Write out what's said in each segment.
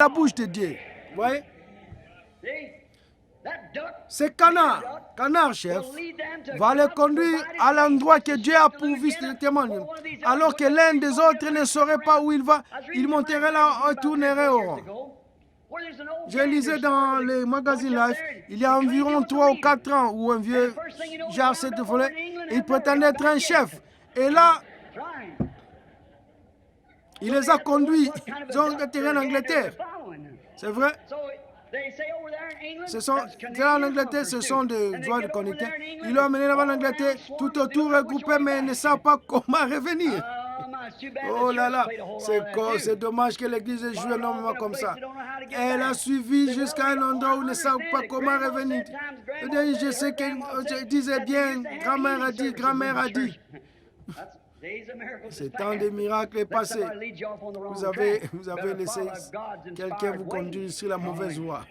la bouche de Dieu. Vous voyez? Ce canard chef, va les conduire à l'endroit que Dieu a pourvu strictement. Alors que l'un des autres ne saurait pas où il va, il monterait là et tournerait au rond. Je lisais dans les magazines Life, il y a environ 3 ou 4 ans, où un vieux Jacques s'était volé, il prétendait être un chef. Et là, il les a conduits. Ils ont atterri en Angleterre. C'est vrai? En Angleterre, ce sont des joueurs de conducteurs. Ils l'ont amené là-bas en Angleterre, tout autour regroupé, mais ils ne savent pas comment revenir. Oh là là, c'est dommage que l'église ait joué énormément comme ça. Elle a suivi jusqu'à un endroit où ils ne savent pas comment revenir. Je sais que disait bien, grand-mère a dit, grand-mère a dit. Ce temps des miracles est passé. Vous avez laissé quelqu'un vous conduire sur la mauvaise voie.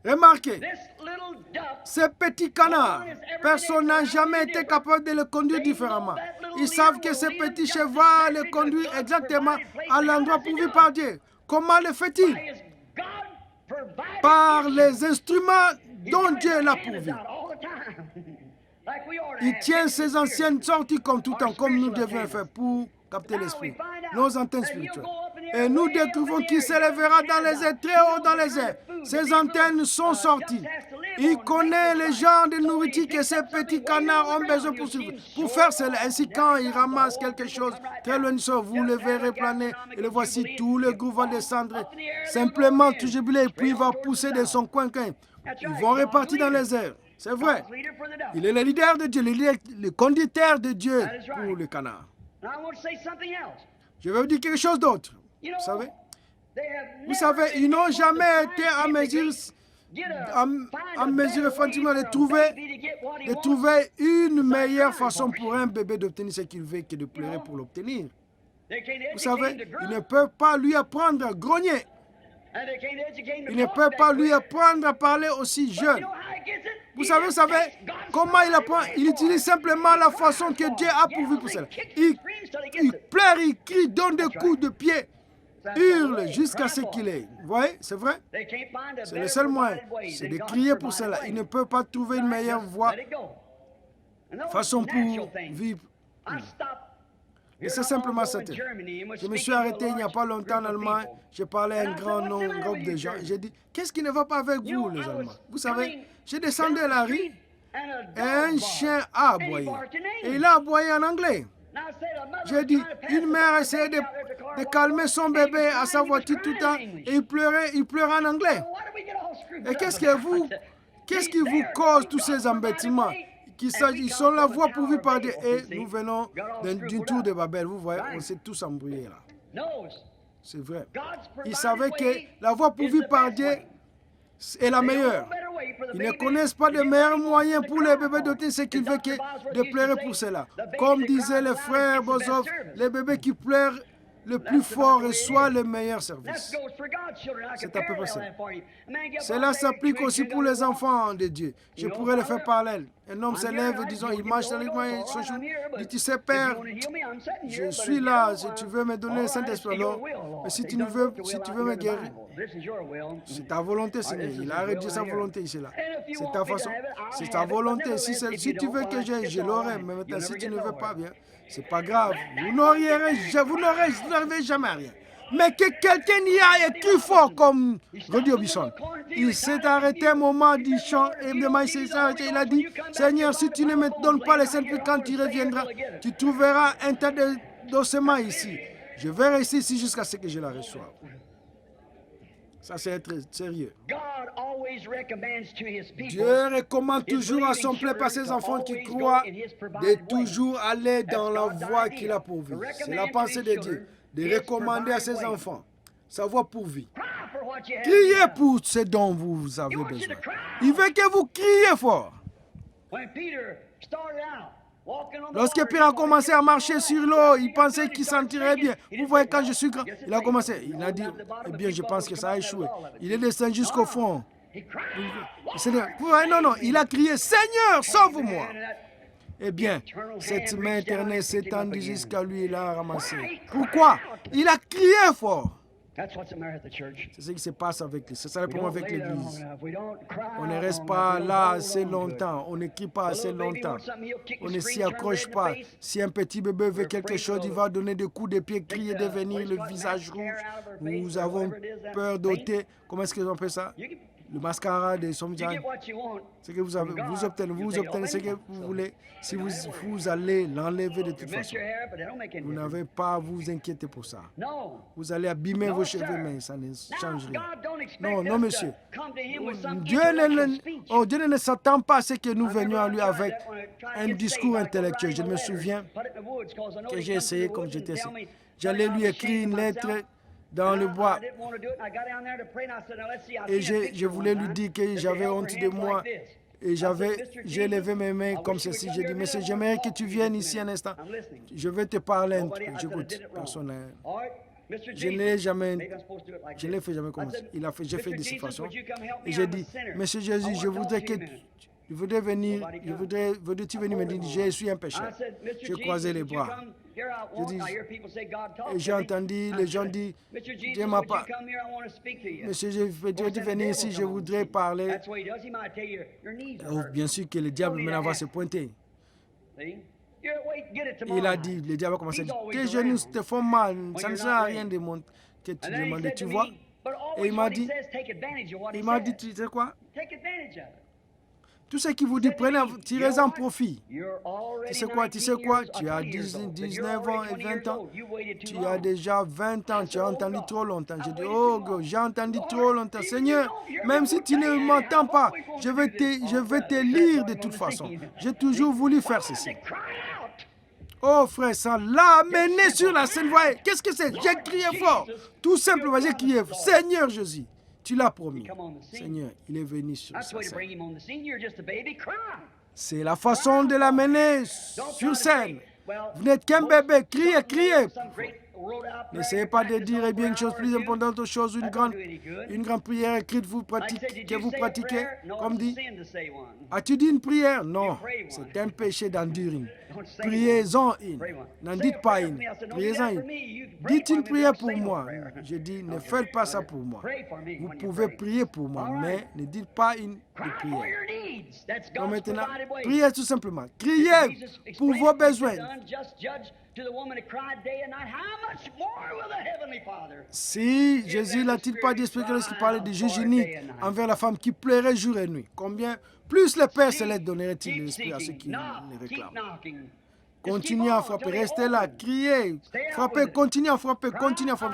Remarquez, ces petits canards, personne n'a jamais été capable de les conduire différemment. Ils savent que ces petits chevaux les conduisent exactement à l'endroit pourvu par Dieu. Comment le fait-il? Par les instruments dont Dieu l'a pourvu. Il tient ses anciennes sorties comme tout temps, comme nous devions faire pour capter l'esprit, nos antennes spirituelles. Et nous découvrons qu'il s'élèvera dans les airs, très haut dans les airs. Ses antennes sont sorties. Il connaît les genres de nourriture que ces petits canards ont besoin pour suivre. Pour faire cela, ainsi quand il ramasse quelque chose très loin de ça, vous le verrez planer. Et le voici, tout le groupe va descendre. Simplement, tout jubilé, puis il va pousser de son coin. Ils vont repartir dans les airs. C'est vrai. Il est le leader de Dieu, le conducteur de Dieu pour le canard. Je vais vous dire quelque chose d'autre. Vous savez, ils n'ont jamais été en mesure effectivement de trouver une meilleure façon pour un bébé d'obtenir ce qu'il veut que de pleurer pour l'obtenir. Vous savez, ils ne peuvent pas lui apprendre à grogner. Ils ne peuvent pas lui apprendre à parler aussi jeune. Vous savez comment il apprend? Il utilise simplement la façon que Dieu a pourvu pour cela. Il pleure, il crie, donne des coups de pied, hurle jusqu'à ce qu'il est. Vous voyez, c'est vrai? C'est le seul moyen, c'est de crier pour cela. Il ne peut pas trouver une meilleure façon pour vivre. Et c'est simplement ça. Je me suis arrêté il n'y a pas longtemps en Allemagne. J'ai parlé à un grand groupe de gens. J'ai dit, qu'est-ce qui ne va pas avec vous, les Allemands? Vous savez, j'ai descendu à la rue et un chien a aboyé. Et il a aboyé en anglais. J'ai dit, une mère essayait de calmer son bébé à sa voiture tout le temps et il pleurait en anglais. Et qu'est-ce qui vous cause tous ces embêtements? Ils sont la voie pourvue par Dieu. Et nous venons d'une tour de Babel. Vous voyez, on s'est tous embrouillés là. C'est vrai. Ils savaient que la voie pourvue par Dieu est la meilleure. Ils ne connaissent pas de meilleurs moyens pour les bébés d'obtenir ce qu'ils veulent que de pleurer pour cela. Comme disait le frère Bozov, les bébés qui pleurent le plus fort reçoit le meilleur service. C'est à peu près ça. Cela s'applique aussi pour les enfants de Dieu. Je pourrais le faire parallèle. Un homme se lève, disons, il marche dans les mains, il dit, tu sais, Père, je suis là, si tu veux me donner le Saint-Esprit, alors, mais si tu veux me guérir, c'est ta volonté, Seigneur. Il a arrêté sa volonté ici, là. C'est ta façon, c'est ta volonté. Si tu veux que je l'aurai, mais maintenant, si tu ne veux pas, bien, c'est pas grave. Vous n'arrivez jamais à rien. Mais que quelqu'un y a écrit fort comme Rudy Orbison. Il s'est arrêté un moment du chant et il a dit, Seigneur, si tu ne me donnes pas le Saint-Esprit quand tu reviendras, tu trouveras un tas d'ossements ici. Je vais rester ici jusqu'à ce que je la reçoive. Ça, c'est très sérieux. Dieu recommande toujours à son peuple, à ses enfants qui croient, de toujours aller dans la voie qu'il a pourvue. C'est la pensée de Dieu, de recommander à ses enfants sa voie pourvue. Criez pour ce dont vous avez besoin. Il veut que vous criez fort. Lorsque Pierre a commencé à marcher sur l'eau, il pensait qu'il sentirait bien. Vous voyez, quand je suis grand, il a commencé. Il a dit, eh bien, je pense que ça a échoué. Il est descendu jusqu'au fond. Non, il a crié, Seigneur, sauve-moi. Eh bien, cette main éternelle s'est tendue jusqu'à lui, il a ramassé. Pourquoi? Il a crié fort. C'est ce qui se passe avec l'Église. C'est ça le problème avec l'Église. On ne reste pas là assez longtemps. On ne crie pas assez longtemps. On ne s'y accroche pas. Si un petit bébé veut quelque chose, il va donner des coups de pied, crier, devenir le visage rouge. Nous avons peur d'ôter. Comment est-ce qu'ils appellent ça? Le mascara de son visage. Ce que vous avez, vous obtenez ce que vous voulez. Si vous allez l'enlever de toute façon, vous n'avez pas à vous inquiéter pour ça. Vous allez abîmer vos cheveux, mais ça ne change rien. Non, non, monsieur. Dieu ne s'attend pas à ce que nous venions à lui avec un discours intellectuel. Je me souviens que j'ai essayé, comme j'étais ici. J'allais lui écrire une lettre dans le bois. Et je voulais lui dire que j'avais honte de moi. Et j'ai levé mes mains comme ceci. J'ai dit, monsieur, j'aimerais que tu viennes ici un instant. Je vais te parler un peu. J'écoute. Personne. Je ne l'ai fait jamais comme ça. J'ai fait de cette façon. Et j'ai dit, monsieur Jésus, voudrais-tu venir me dire, je suis un pécheur. J'ai croisé les bras. J'ai entendu les gens dire, Dieu m'a pas. Monsieur, je veux venir ici, je voudrais parler. Oh, bien sûr que le diable maintenant va se pointer. Il a dit, le diable a commencé à dire, tes genoux te font mal, ça ne sert à rien de que tu demandes, tu vois. Et il m'a dit, tu sais quoi? Tout ce qui vous dit, tirez-en profit. Tu sais quoi? Tu as 19 ans et 20 ans. Tu as déjà 20 ans. Tu as entendu trop longtemps. J'ai dit, oh, j'ai entendu trop longtemps. Seigneur, même si tu ne m'entends pas, je vais te lire de toute façon. J'ai toujours voulu faire ceci. Oh, frère, ça l'a amené sur la scène. Voyez, qu'est-ce que c'est? J'ai crié fort. Tout simplement, j'ai crié, Seigneur Jésus. Tu l'as promis. Seigneur, il est venu sur scène. C'est la façon de l'amener sur scène. Vous n'êtes qu'un bébé. Criez, criez. N'essayez pas de dire bien une chose plus importante aux choses, une grande prière écrite que vous pratiquez, comme dit. As-tu dit une prière? Non, c'est un péché d'enduring. Priez-en une. N'en dites pas une. Priez-en une. Dites une prière pour moi. Je dis, ne faites pas ça pour moi. Vous pouvez prier pour moi, mais ne dites pas une prière. Donc maintenant, priez tout simplement. Criez pour vos besoins. Si Jésus n'a-t-il pas dit expliqué lorsqu'il parlait de juge unique envers la femme qui pleurait jour et nuit, combien plus le Père Céleste donnerait-il l'esprit à ceux qui le réclament? Continuez à frapper, restez là, criez, frappez, continuez à frapper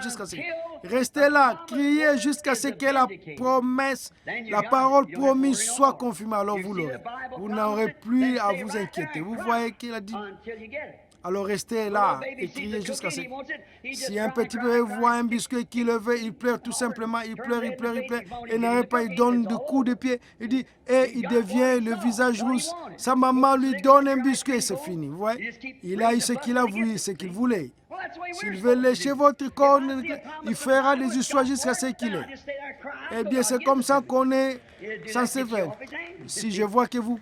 jusqu'à ce que... Restez là, criez jusqu'à ce que la promesse, la parole promise soit confirmée, alors vous l'aurez. Vous n'aurez plus à vous inquiéter. Vous voyez qu'il a dit... Alors restez là et criez jusqu'à ce que... Si un petit bébé voit un biscuit qu'il le veut, il pleure tout simplement, il pleure, et n'arrête pas, il donne des coups de pied, il dit, et il devient le visage rouge. Sa maman lui donne un biscuit et c'est fini. Vous voyez? Il a eu ce qu'il a voulu, ce qu'il voulait. S'il veut lécher votre corps, il fera des histoires jusqu'à ce qu'il est. Eh bien, c'est comme ça qu'on est censé faire. Si je vois que vous...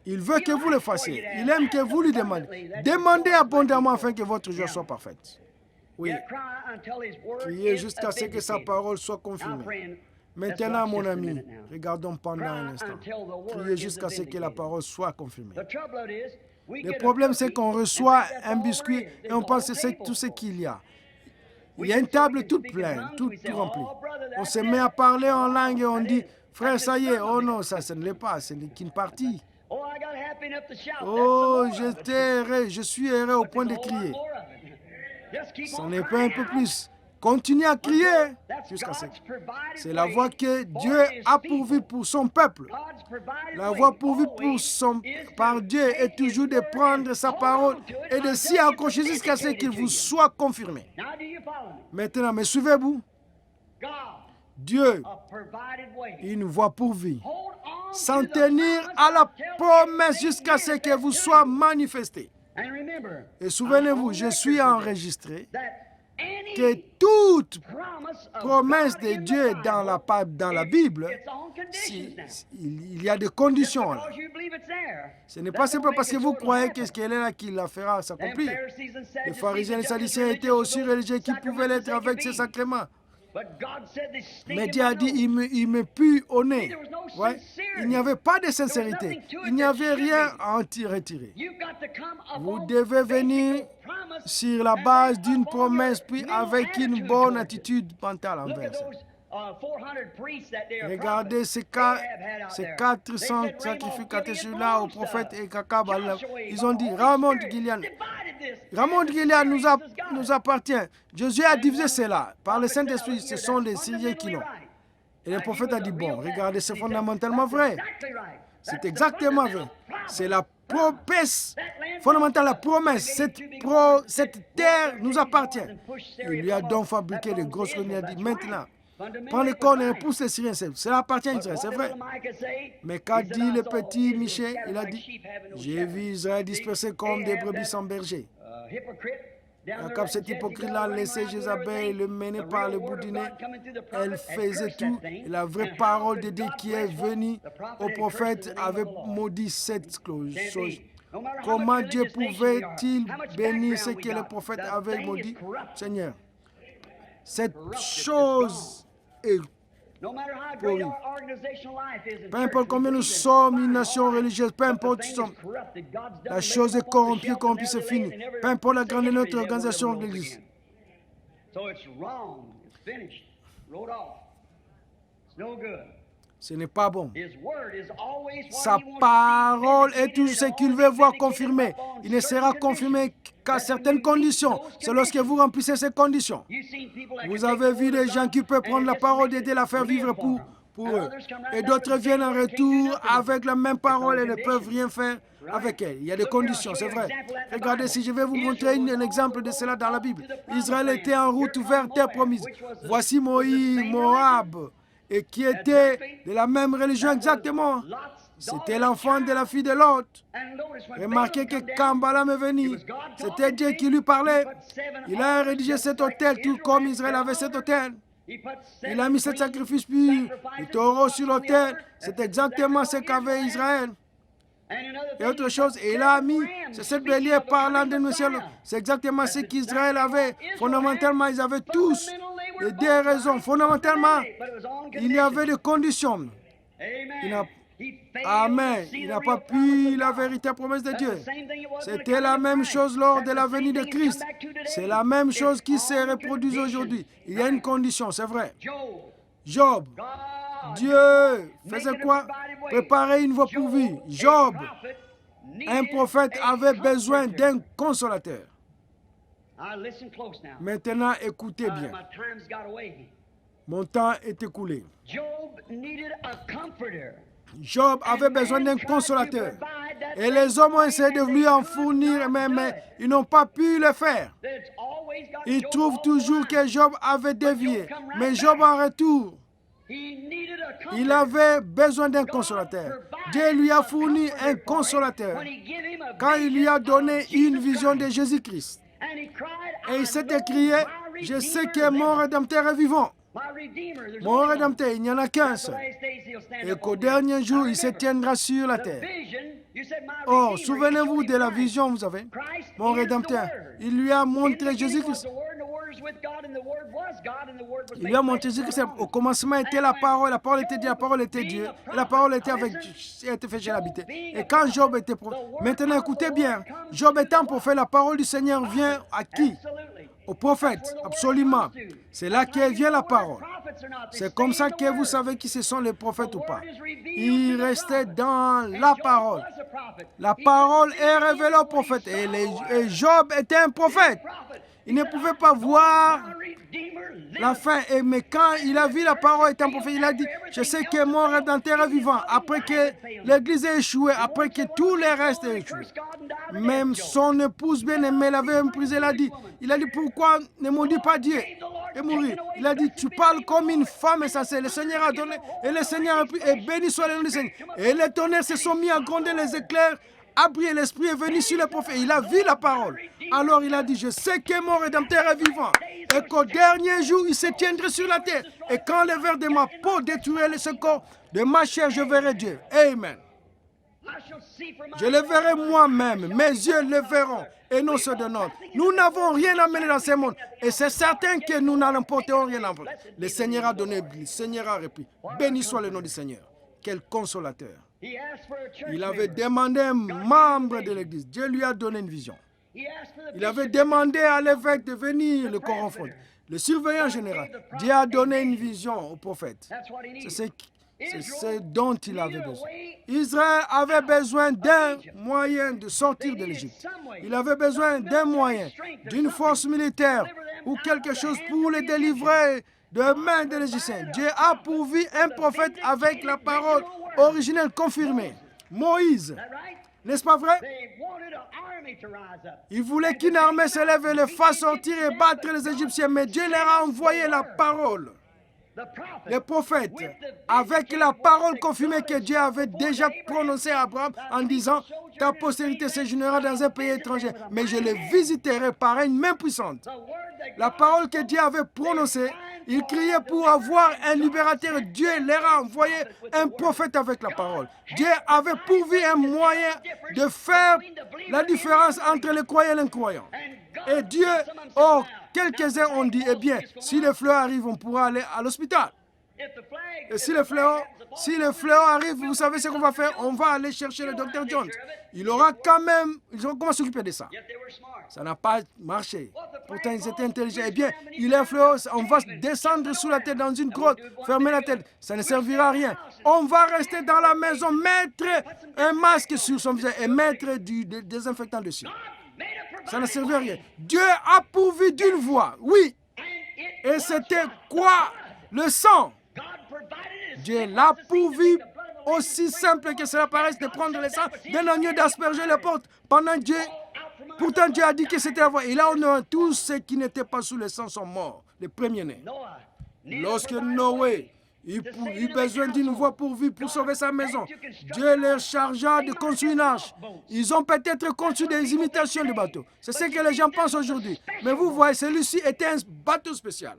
Il veut que vous le fassiez. Il aime que vous lui demandez. Demandez abondamment afin que votre joie soit parfaite. Oui. Criez jusqu'à ce que sa parole soit confirmée. Maintenant, mon ami, regardons pendant un instant. Criez jusqu'à ce que la parole soit confirmée. Le problème, c'est qu'on reçoit un biscuit et on pense que c'est tout ce qu'il y a. Il y a une table toute pleine, tout remplie. On se met à parler en langue et on dit, frère, ça y est, oh non, ça ne l'est pas, c'est qu'une partie. Oh, je suis erré au point de crier. Ça n'est pas un peu plus. Continuez à crier jusqu'à ce que... C'est la voie que Dieu a pourvue pour son peuple. La voie pourvue par Dieu est toujours de prendre sa parole et de s'y accrocher jusqu'à ce qu'il vous soit confirmé. Maintenant, me suivez-vous? Dieu, une voie pourvue. S'en tenir à la promesse jusqu'à ce qu'elle vous soit manifestée. Et souvenez-vous, je suis enregistré que toute promesse de Dieu dans la Bible, il y a des conditions. Là. Ce n'est pas simplement parce que vous croyez qu'elle est là qu'il la fera s'accomplir. Les pharisiens et les sadducéens étaient aussi religieux qu'ils pouvaient l'être avec ces sacrements. Mais Dieu a dit, il me pue au nez. Ouais. Il n'y avait pas de sincérité. Il n'y avait rien à en retirer. Vous devez venir sur la base d'une promesse, puis avec une bonne attitude mentale envers ça. Regardez ces 400 sacrificateurs-là au prophète et Kakab. Ils ont dit, Ramon de Gilead nous appartient. Jésus a divisé cela. Par le Saint-Esprit, ce sont les Syriens qui l'ont. Et le prophète a dit, bon, regardez, c'est fondamentalement vrai. C'est exactement vrai. C'est la promesse fondamentale, la promesse. Cette terre nous appartient. Il lui a donc fabriqué de grosses colonies. Il a dit, maintenant, prends les cornes et pousse les Syriens. Cela appartient à Israël, c'est vrai. Mais qu'a dit le petit Michée? Il a dit, j'ai vu Israël dispersé comme des brebis sans berger. Comme cet hypocrite-là laissait Jézabel le mener par le bout du nez, elle faisait tout. Et la vraie parole de Dieu qui est venue au prophète avait maudit cette chose. Comment Dieu pouvait-il bénir ce que le prophète avait maudit? Seigneur, cette chose est pourrie. Peu importe combien nous sommes une nation religieuse, peu importe où nous sommes, la chose est corrompue, c'est fini. Peu importe la grandeur de notre organisation de l'Église. Ce n'est pas bon. Sa parole est toujours ce qu'il veut voir confirmé. Il ne sera confirmé qu'à certaines conditions. C'est lorsque vous remplissez ces conditions. Vous avez vu des gens qui peuvent prendre la parole et la faire vivre pour eux. Et d'autres viennent en retour avec la même parole et ne peuvent rien faire avec elle. Il y a des conditions, c'est vrai. Regardez, si je vais vous montrer un exemple de cela dans la Bible. Israël était en route vers terre promise. Voici Moïse, Moab, et qui était de la même religion exactement. C'était l'enfant de la fille de Lot. Remarquez que quand Balaam est venu, c'était Dieu qui lui parlait. Il a rédigé cet autel, tout comme Israël avait cet autel. Il a mis cet sacrifice puis le taureau sur l'autel. C'est exactement ce qu'avait Israël. Et autre chose, il a mis cette bélier parlant de nous. C'est exactement ce qu'Israël avait. Fondamentalement, ils avaient tous les deux raisons. Fondamentalement, il y avait des conditions. Amen. Il n'a pas pu la véritable promesse de Dieu. C'était la même chose lors de la venue de Christ. C'est la même chose qui se reproduit aujourd'hui. Il y a une condition, c'est vrai. Job, Dieu faisait quoi? Préparer une voie pour vivre. Job, un prophète, avait besoin d'un consolateur. Maintenant, écoutez bien. Mon temps est écoulé. Job avait besoin d'un consolateur. Et les hommes ont essayé de lui en fournir, mais ils n'ont pas pu le faire. Ils trouvent toujours que Job avait dévié. Mais Job, en retour, il avait besoin d'un consolateur. Dieu lui a fourni un consolateur quand il lui a donné une vision de Jésus-Christ. Et il s'est écrié, je sais que mon Rédempteur est vivant. Mon Rédempteur, il n'y en a qu'un seul. Et qu'au dernier jour, il se tiendra sur la terre. Oh, souvenez-vous de la vision, vous savez. Mon Rédempteur, il lui a montré Jésus-Christ. Il lui a montré Jésus-Christ. Au commencement était la parole était Dieu, la parole était Dieu. Et la parole était avec Dieu, était fait chez l'habité. Et quand Job était prophète, maintenant écoutez bien, Job étant prophète, la parole du Seigneur vient à qui? Au prophète, absolument. C'est là qu'elle vient la parole. C'est comme ça que vous savez qui ce sont les prophètes ou pas. Ils restaient dans la parole. La parole est révélée au prophète. Et Job était un prophète. Il ne pouvait pas voir la fin. Mais quand il a vu la parole étant prophète, il a dit, je sais que mon Rédempteur est vivant. Après que l'Église ait échoué, après que tous les restes aient échoué. Même son épouse bien-aimée l'avait méprisé. Il a dit, pourquoi ne maudis pas Dieu et mourir? Il a dit, tu parles comme une femme insensée. Le Seigneur a donné, et le Seigneur a pris, et béni soit le nom du Seigneur. Et les tonnerres se sont mis à gronder, les éclairs a brillé, l'Esprit est venu sur le prophète. Il a vu la parole. Alors il a dit, je sais que mon Rédempteur est vivant. et qu'au dernier jour, il se tiendrait sur la terre. Et quand le ver de ma peau détruirait ce corps, de ma chair, je verrai Dieu. Amen. Je le verrai moi-même, mes yeux le verront, et non ceux de notre. Nous n'avons rien amené dans ce monde, et c'est certain que nous n'emporterons rien en vrai. Le Seigneur a donné, le Seigneur a repris. Béni soit le nom du Seigneur. Quel consolateur. Il avait demandé un membre de l'Église. Dieu lui a donné une vision. Il avait demandé à l'évêque de venir le confronter. Le surveillant général. Dieu a donné une vision au prophète. C'est ce dont il avait besoin. Israël avait besoin d'un moyen de sortir de l'Égypte. Il avait besoin d'un moyen, d'une force militaire ou quelque chose pour les délivrer de la main de l'Égyptien. Dieu a pourvu un prophète avec la parole originelle confirmée. Moïse. N'est-ce pas vrai? Il voulait qu'une armée se lève et le fasse sortir et battre les Égyptiens, mais Dieu leur a envoyé la parole. Les prophètes, avec la parole confirmée que Dieu avait déjà prononcée à Abraham en disant « Ta postérité séjournera dans un pays étranger, mais je les visiterai par une main puissante. » La parole que Dieu avait prononcée, il criait pour avoir un libérateur. Dieu leur a envoyé un prophète avec la parole. Dieu avait pourvu un moyen de faire la différence entre les croyants et les incroyants. Et Dieu, quelques-uns ont dit, eh bien, si les fléaux arrivent, on pourra aller à l'hôpital. Et si les fléaux arrivent, vous savez ce qu'on va faire? On va aller chercher le docteur Jones. Ils auront comment s'occuper de ça? Ça n'a pas marché. Pourtant, ils étaient intelligents. Eh bien, il est fléau, on va descendre sous la tête dans une grotte, fermer la tête. Ça ne servira à rien. On va rester dans la maison, mettre un masque sur son visage et mettre du désinfectant dessus. Ça ne servait à rien. Dieu a pourvu d'une voie, oui. Et c'était quoi? Le sang. Dieu l'a pourvu aussi simple que cela paraisse de prendre le sang d'un agneau, d'asperger les portes. Pourtant, Dieu a dit que c'était la voie. Et là, tous ceux qui n'étaient pas sous le sang sont morts, les premiers-nés. Lorsque Noé eut besoin d'une voie pourvue pour sauver sa maison, Dieu leur chargea de construire une arche. Ils ont peut-être construit des imitations de bateaux. C'est ce que les gens pensent aujourd'hui. Mais vous voyez, celui-ci était un bateau spécial.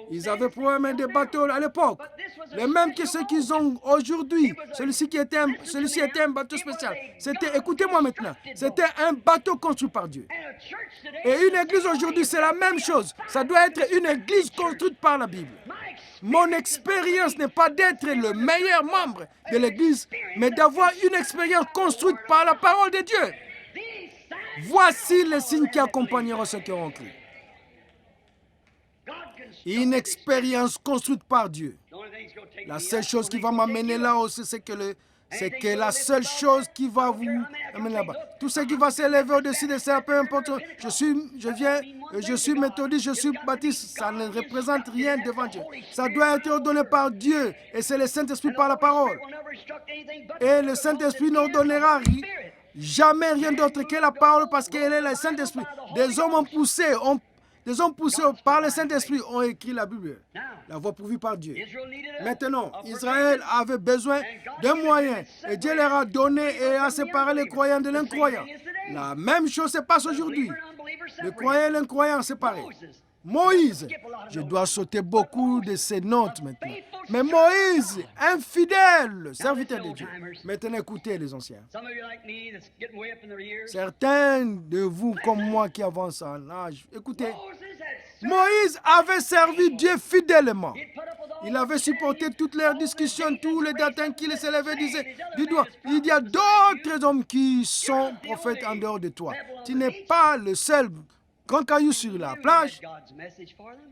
Ils avaient probablement des bateaux à l'époque, les mêmes que ceux qu'ils ont aujourd'hui. Celui-ci était un bateau spécial. Écoutez-moi maintenant, c'était un bateau construit par Dieu. Et une église aujourd'hui, c'est la même chose. Ça doit être une église construite par la Bible. Mon expérience n'est pas d'être le meilleur membre de l'église, mais d'avoir une expérience construite par la parole de Dieu. Voici les signes qui accompagneront ceux qui auront cru. Une expérience construite par Dieu. La seule chose qui va m'amener là-haut, c'est que la seule chose qui va vous amener là-bas. Tout ce qui va s'élever au-dessus de ça, peu importe. Je suis méthodiste, je suis baptiste. Ça ne représente rien devant Dieu. Ça doit être ordonné par Dieu. Et c'est le Saint-Esprit par la parole. Et le Saint-Esprit n'ordonnera jamais rien d'autre que la parole parce qu'elle est le Saint-Esprit. Des hommes poussés par le Saint-Esprit ont écrit la Bible. La voie pourvue par Dieu. Maintenant, Israël avait besoin d'un moyen. Et Dieu leur a donné et a séparé les croyants de l'incroyant. La même chose se passe aujourd'hui. Les croyants et l'incroyant séparés. Moïse, je dois sauter beaucoup de ces notes maintenant. Mais Moïse, infidèle, serviteur de Dieu. Maintenant, écoutez les anciens. Certains de vous comme moi qui avancent en âge, écoutez. Moïse avait servi Dieu fidèlement. Il avait supporté toutes leurs discussions, tous les datins qui les élevaient, disaient, dis-toi, il y a d'autres hommes qui sont prophètes en dehors de toi. Tu n'es pas le seul grand caillou sur la plage.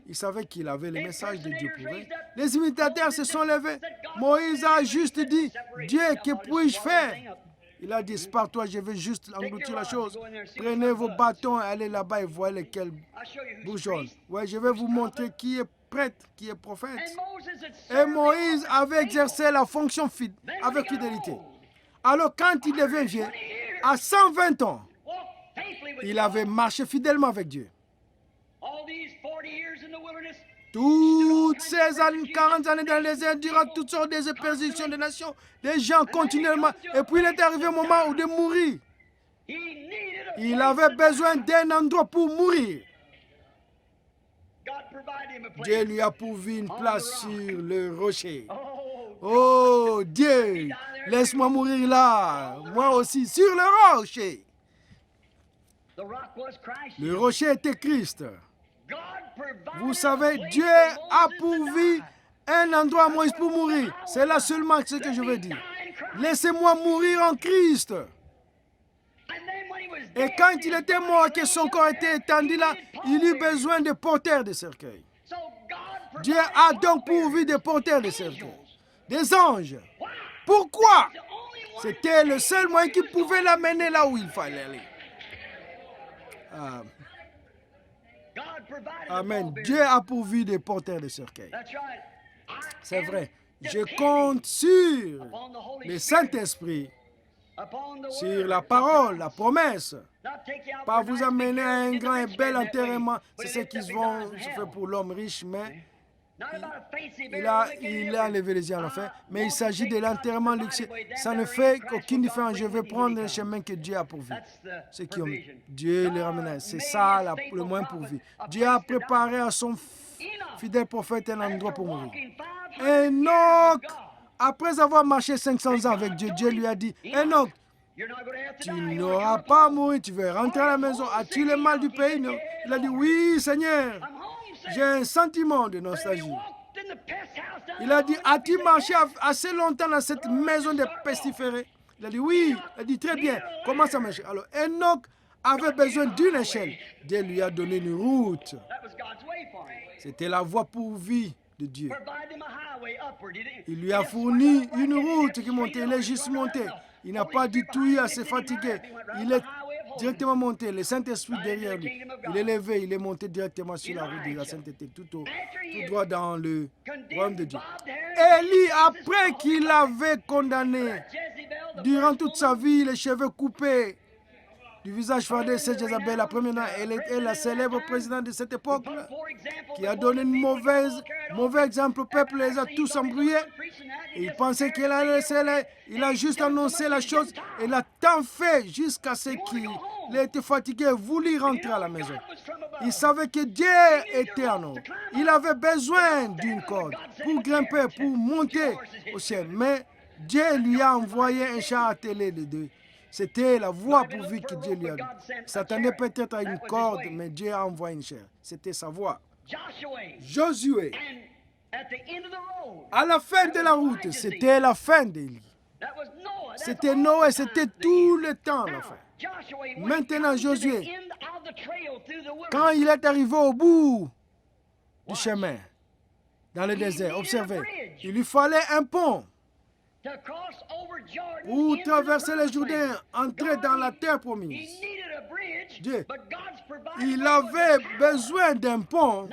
Il savait qu'il avait le message de Dieu pour eux. Les imitateurs se sont levés. Moïse a juste dit, Dieu, que puis-je faire? Il a dit, par toi, je vais juste engloutir la chose. Prenez vos bâtons, allez là-bas et voyez lesquels bourgeonnent. Ouais, je vais vous montrer qui est prêtre, qui est prophète. Et Moïse avait exercé la fonction avec fidélité. Alors, quand il devient vieux, à 120 ans, il avait marché fidèlement avec Dieu. Toutes ces 40 années dans les airs, durant toutes sortes de persécutions des nations, les gens continuellement. Et puis il est arrivé au moment où de mourir. Il avait besoin d'un endroit pour mourir. Dieu lui a pourvu une place sur le rocher. Oh Dieu, laisse-moi mourir là, moi aussi, sur le rocher. Le rocher était Christ. Vous savez, Dieu a pourvu un endroit à Moïse pour mourir. C'est là seulement ce que je veux dire. Laissez-moi mourir en Christ. Et quand il était mort, que son corps était étendu là, il eut besoin de porteurs de cercueil. Dieu a donc pourvu des porteurs de cercueil, des anges. Pourquoi? C'était le seul moyen qui pouvait l'amener là où il fallait aller. Amen. Dieu a pourvu des porteurs de cercueil. C'est vrai. Je compte sur le Saint-Esprit, sur la parole, la promesse, pas vous amener à un grand et bel enterrement. C'est ce qu'ils vont faire pour l'homme riche, mais il a enlevé les yeux à l'enfer. Mais il s'agit de l'enterrement luxueux. Ça ne fait aucune différence. Je vais prendre le chemin que Dieu a pourvu. Ceux qui ont Dieu les ramène. C'est ça le moins pourvu. Dieu a préparé à son fidèle prophète un endroit pour mourir. Enoch, après avoir marché 500 ans avec Dieu, Dieu lui a dit, Enoch, tu n'auras pas à mourir, tu veux rentrer à la maison. As-tu le mal du pays? Non. Il a dit, oui, Seigneur, j'ai un sentiment de nostalgie. Il a dit, as-tu marché assez longtemps dans cette maison de pestiférés? Il a dit, oui. Il a dit, très bien, comment ça marche? Alors, Enoch avait besoin d'une échelle. Dieu lui a donné une route. C'était la voie pourvue de Dieu. Il lui a fourni une route qui montait. Il est juste monté. Il n'a pas du tout eu à se fatiguer. Il est directement monté. Le Saint-Esprit derrière lui. Il est levé. Il est monté directement sur la route de la sainteté. Tout droit dans le royaume de Dieu. Élie, après qu'il avait condamné durant toute sa vie les cheveux coupés du visage fardé, c'est Jézabel, la première, elle est la célèbre présidente de cette époque, qui a donné un mauvais exemple au peuple, les a tous embrouillés. Et il pensait qu'il allait laisser, il a juste annoncé la chose, et il a tant fait jusqu'à ce qu'il était fatigué, voulu rentrer à la maison. Il savait que Dieu était en haut. Il avait besoin d'une corde pour grimper, pour monter au ciel. Mais Dieu lui a envoyé un char attelé de deux. C'était la voie pourvue que Dieu lui a donnée. Il s'attendait peut-être à une corde, mais Dieu a envoyé une chair. C'était sa voie. Josué, à la fin de la route, c'était la fin d'Élie. C'était Noé, c'était tout le temps la fin. Maintenant, Josué, quand il est arrivé au bout du chemin, dans le désert, observez, il lui fallait un pont pour traverser le Jourdain, entrer dans la terre promise. Dieu, il avait besoin d'un pont,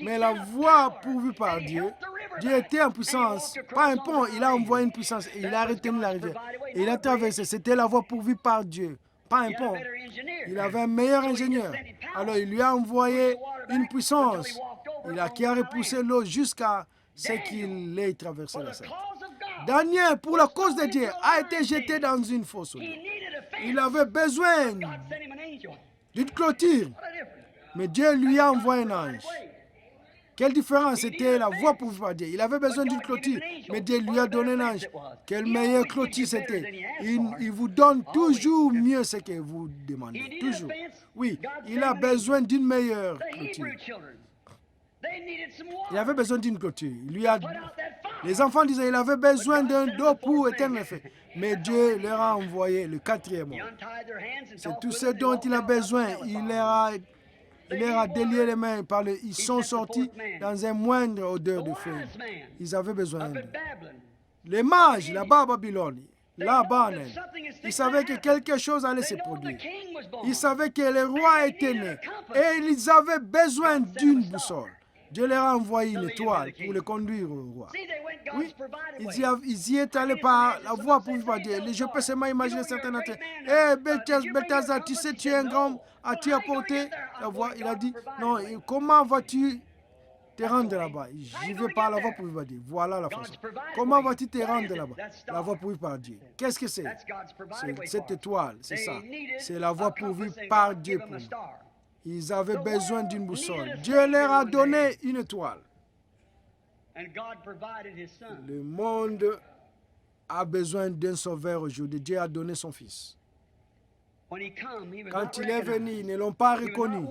mais la voie pourvue par Dieu, Dieu était en puissance. Pas un pont, il a envoyé une puissance et il a retenu la rivière. Et il a traversé, c'était la voie pourvue par Dieu, pas un pont. Il avait un meilleur ingénieur. Alors il lui a envoyé une puissance qui a repoussé l'eau jusqu'à ce qu'il ait traversé la Seine. Daniel, pour la cause de Dieu, a été jeté dans une fosse. Il avait besoin d'une clôture, mais Dieu lui a envoyé un ange. Quelle différence, c'était la voie pour voir Dieu. Il avait besoin d'une clôture, mais Dieu lui a donné un ange. Quelle meilleure clôture c'était. Il vous donne toujours mieux ce que vous demandez. Toujours. Oui, il a besoin d'une meilleure clôture. Il avait besoin d'une clôture. Les enfants disaient qu'il avait besoin d'un dos pour éteindre le feu. Mais Dieu leur a envoyé le quatrième homme. C'est tout ce dont il a besoin. Il leur a délié les mains. Ils sont sortis dans un moindre odeur de feu. Ils avaient besoin d'eux. Les mages, là-bas à Babylone, là-bas, ils savaient que quelque chose allait se produire. Ils savaient que le roi était né. Et ils avaient besoin d'une boussole. Dieu leur a envoyé une étoile pour le conduire au roi. Oui, ils y étaient allés par la voie pour voir Dieu. Je peux seulement imaginer certains d'entre eux. Belteshazzar, tu sais, tu es un grand, as-tu apporté la voie? Il a dit, non, comment vas-tu te rendre là-bas? J'y vais par la voie pour voir Dieu. Voilà la façon. Comment vas-tu te rendre là-bas? La voie pourvue par Dieu. Qu'est-ce que c'est? C'est cette étoile, c'est ça. C'est la voie pourvue par Dieu pour nous. Ils avaient besoin d'une boussole. Dieu leur a donné une étoile. Le monde a besoin d'un sauveur aujourd'hui. Dieu a donné son fils. Quand il est venu, ils ne l'ont pas reconnu.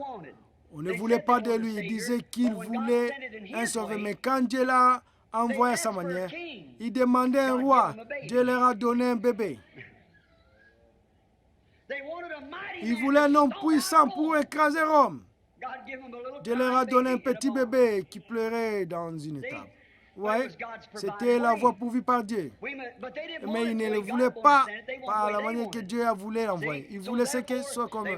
On ne voulait pas de lui. Il disait qu'il voulait un sauveur. Mais quand Dieu l'a envoyé à sa manière, il demandait un roi. Dieu leur a donné un bébé. Ils voulaient un homme puissant pour écraser Rome. Dieu leur a donné un petit bébé qui pleurait dans une étable. Ouais, c'était la voie pourvue par Dieu. Mais ils ne le voulaient pas par la manière que Dieu a voulu l'envoyer. Ils voulaient ce que soit comme.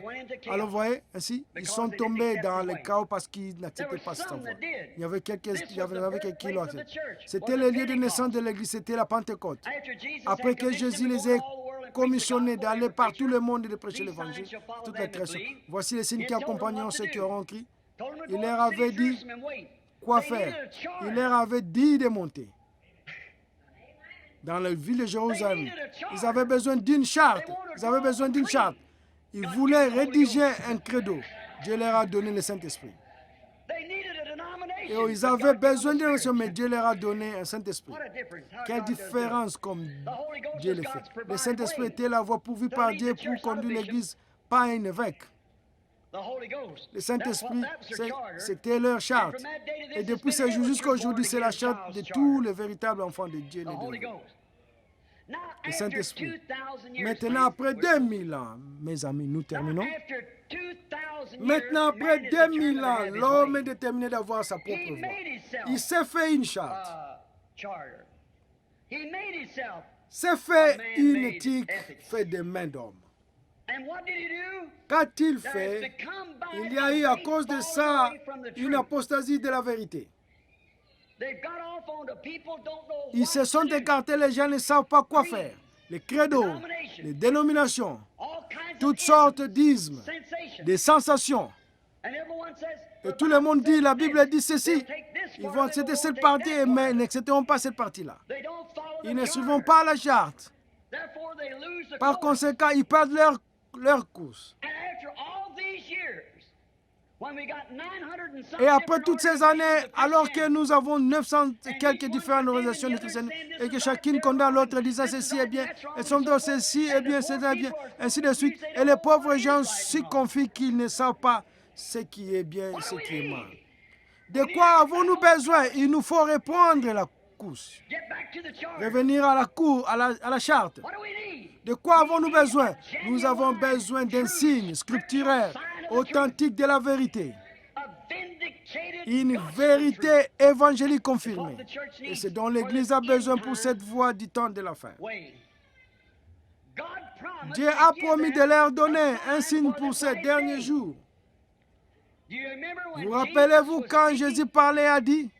Alors, vous voyez, ainsi, ils sont tombés dans le chaos parce qu'ils n'acceptaient pas cette voie. Il y avait quelqu'un qui l'a accepté. C'était le lieu de naissance de l'Église, c'était la Pentecôte. Après que Jésus les ait commissionnés d'aller par tout le monde et de prêcher l'Évangile, toute la création. Voici les signes qui accompagneront ceux qui auront cru. Il leur avait dit quoi faire. Il leur avait dit de monter. Dans la ville de Jérusalem, ils avaient besoin d'une charte. Ils avaient besoin d'une charte. Ils voulaient rédiger un credo. Dieu leur a donné le Saint-Esprit. Et ils avaient besoin d'une nation, mais Dieu leur a donné un Saint-Esprit. Quelle différence comme Dieu le fait. Le Saint-Esprit était la voie pourvue par Dieu pour conduire l'Église, pas un évêque. Le Saint-Esprit, c'était leur charte. Et depuis ce jour jusqu'à aujourd'hui, c'est la charte de tous les véritables enfants de Dieu. Le Saint-Esprit. Maintenant, après 2000 ans, mes amis, nous terminons. Maintenant, après 2000 ans, l'homme est déterminé d'avoir sa propre voix. Il s'est fait une charte. S'est fait une éthique faite de mains d'homme. Qu'a-t-il fait? Il y a eu à cause de ça une apostasie de la vérité. Ils se sont écartés, les gens ne savent pas quoi faire. Les credos, les dénominations, toutes sortes d'ismes, des sensations. Et tout le monde dit, la Bible dit ceci. Ils vont accepter cette partie, mais n'accepteront pas cette partie-là. Ils ne suivront pas la charte. Par conséquent, ils perdent leur course. Et après toutes ces années, alors que nous avons 900 et quelques différentes organisations de christianisme et que chacune condamne l'autre disant ceci est bien, et son dos ceci est bien, c'est bien, ainsi de suite. Et les pauvres gens s'y confient qu'ils ne savent pas ce qui est bien et ce qui est mal. De quoi avons-nous besoin? Il nous faut reprendre la course. Revenir à la cour, à la charte. De quoi avons-nous besoin? Nous avons besoin d'un signe scripturaire authentique de la vérité. Une vérité évangélique confirmée. Et c'est dont l'Église a besoin pour cette voie du temps de la fin. Dieu a promis de leur donner un signe pour ces derniers jours. Vous rappelez-vous quand Jésus parlait a dit,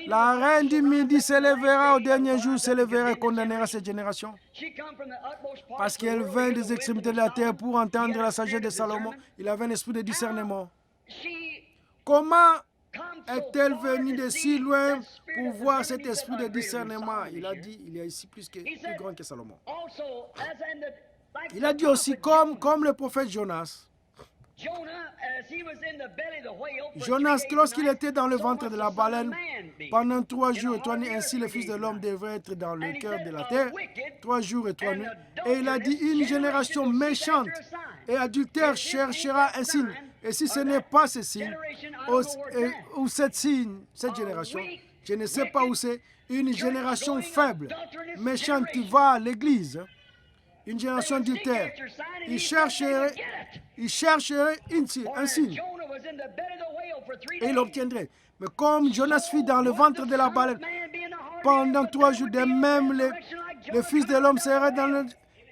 la reine du midi s'élèvera au dernier jour, s'élèvera et condamnera cette génération. Parce qu'elle vint des extrémités de la terre pour entendre la sagesse de Salomon. Il avait un esprit de discernement. Comment est-elle venue de si loin pour voir cet esprit de discernement? Il a dit, il est ici plus grand que Salomon. Il a dit aussi, comme le prophète Jonas. Jonas, lorsqu'il était dans le ventre de la baleine, pendant 3 jours et 3 nuits, ainsi le Fils de l'homme devrait être dans le cœur de la terre, 3 jours et 3 nuits. Et il a dit, une génération méchante et adultère cherchera un signe. Et si ce n'est pas ce signe, ou cette génération, je ne sais pas où c'est, une génération faible, méchante qui va à l'église, une génération adultère, il chercherait un signe. Et il l'obtiendrait. Mais comme Jonas fut dans le ventre de la baleine, pendant 3 jours, de même le Fils de l'homme serait dans le...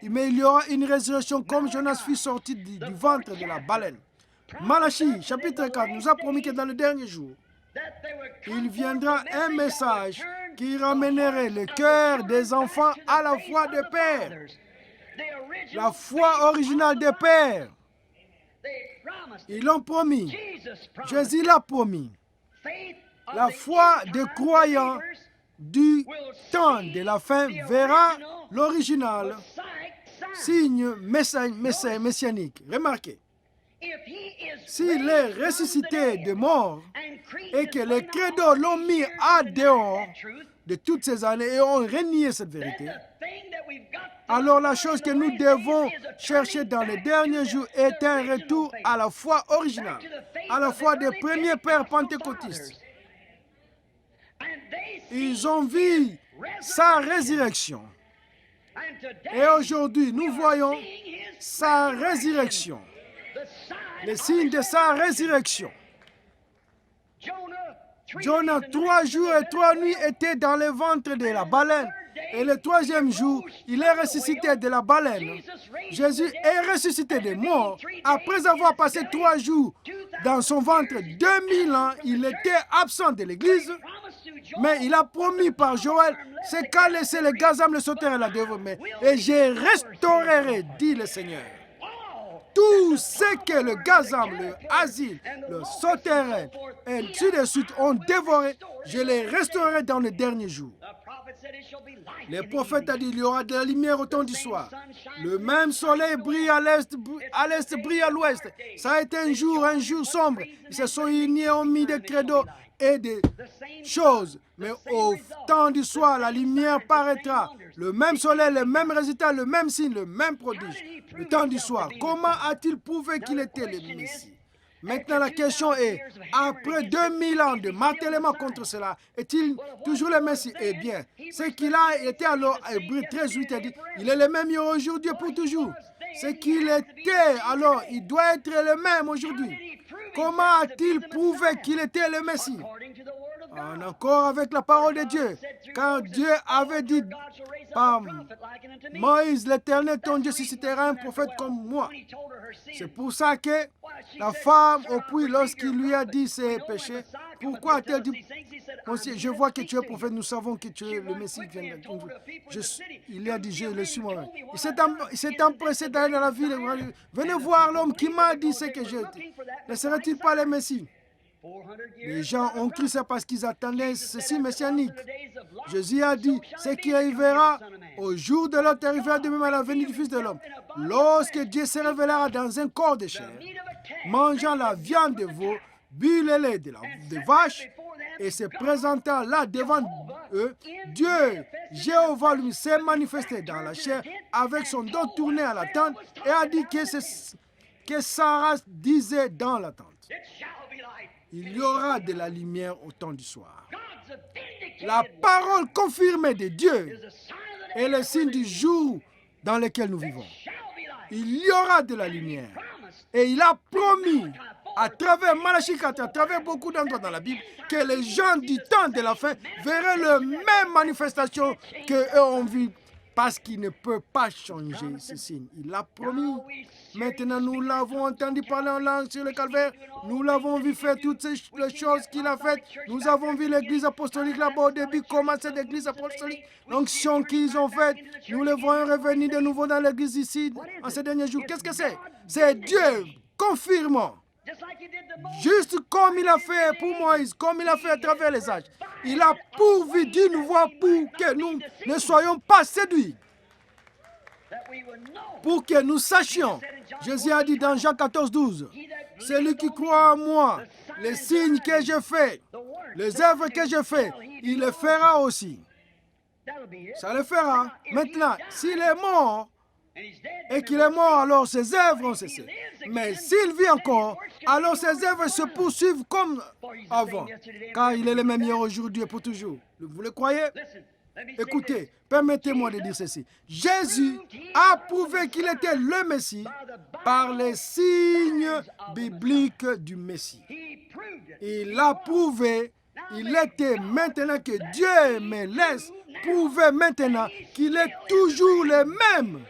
Mais il y aura une résurrection comme Jonas fut sorti du ventre de la baleine. Malachie, chapitre 4, nous a promis que dans le dernier jour, il viendra un message qui ramènerait le cœur des enfants à la foi des pères. La foi originale des pères. Ils l'ont promis. Jésus l'a promis. La foi des croyants du temps de la fin verra l'original signe messianique. Remarquez. S'il est ressuscité de mort et que les crédos l'ont mis à dehors de toutes ces années et ont renié cette vérité, alors la chose que nous devons chercher dans les derniers jours est un retour à la foi originale, à la foi des premiers pères pentecôtistes. Ils ont vu sa résurrection. Et aujourd'hui, nous voyons sa résurrection, les signes de sa résurrection. Jonas, 3 jours et 3 nuits, était dans le ventre de la baleine. Et le 3e jour, il est ressuscité de la baleine. Jésus est ressuscité des morts. Après avoir passé 3 jours dans son ventre, 2000 ans, il était absent de l'église. Mais il a promis par Joël, c'est qu'à laisser le gazam le sauterelle la devant, et je restaurerai, dit le Seigneur. Tout ce que le gazam, le asile, le sauterelle, et ainsi de suite ont dévoré, je les restaurerai dans les derniers jours. Le prophète a dit, il y aura de la lumière au temps du soir. Le même soleil brille à l'est brille à l'ouest. Ça a été un jour sombre. Ils se sont unis et ont mis des credos et des choses. Mais au temps du soir, la lumière paraîtra. Le même soleil, le même résultat, le même signe, le même prodige. Le temps du soir. Comment a-t-il prouvé qu'il était le Messie? Maintenant, la question est, après 2000 ans de martèlement contre cela, est-il toujours le Messie? Eh bien, ce qu'il a été alors, Hébreux 13:8 a dit, il est le même hier, aujourd'hui et pour toujours. Ce qu'il était alors, il doit être le même aujourd'hui. Comment a-t-il prouvé qu'il était le Messie? En accord avec la parole de Dieu, car Dieu avait dit par Moïse, l'Éternel, ton Dieu suscitera un prophète comme moi. C'est pour ça que la femme au puits, lorsqu'il lui a dit ses péchés, pourquoi a-t-elle dit, je vois que tu es prophète, nous savons que tu es le Messie. Il lui a dit, je le suis moi-même. Il s'est empressé d'aller dans la ville. Venez voir l'homme qui m'a dit ce que j'ai dit. Ne serait-il pas le Messie? Les gens ont cru ça parce qu'ils attendaient ceci messianique. Jésus a dit, ce qui arrivera au jour de l'autre arrivera de même à la venue du Fils de l'homme. Lorsque Dieu se révélera dans un corps de chair, mangeant la viande de veau, bu le lait de vache, et se présentant là devant eux, Dieu, Jéhovah lui s'est manifesté dans la chair avec son dos tourné à la tente et a dit que Sarah disait dans la tente. Il y aura de la lumière au temps du soir. La parole confirmée de Dieu est le signe du jour dans lequel nous vivons. Il y aura de la lumière. Et il a promis, à travers Malachie 4, à travers beaucoup d'endroits dans la Bible, que les gens du temps de la fin verraient la même manifestation qu'eux ont vu, parce qu'il ne peut pas changer ce signe. Il l'a promis. Maintenant, nous l'avons entendu parler en langue sur le calvaire. Nous l'avons vu faire toutes les choses qu'il a faites. Nous avons vu l'église apostolique là-bas au début, comment cette église apostolique, l'onction qu'ils ont faite. Nous le voyons revenir de nouveau dans l'église ici, en ces derniers jours. Qu'est-ce que c'est? C'est Dieu confirmant. Juste comme il a fait pour Moïse, comme il a fait à travers les âges. Il a pourvu d'une voix pour que nous ne soyons pas séduits. Pour que nous sachions. Jésus a dit dans Jean 14:12, celui qui croit en moi, les signes que je fais, les œuvres que je fais, il le fera aussi. Ça le fera. Maintenant, s'il est mort, et qu'il est mort, alors ses œuvres ont cessé. Mais s'il vit encore, alors ses œuvres se poursuivent comme avant. Car il est le même hier, aujourd'hui et pour toujours. Vous le croyez? Écoutez, permettez-moi de dire ceci. Jésus a prouvé qu'il était le Messie par les signes bibliques du Messie. Il l'a prouvé. Il était maintenant que Dieu me laisse prouver maintenant qu'il est toujours le même.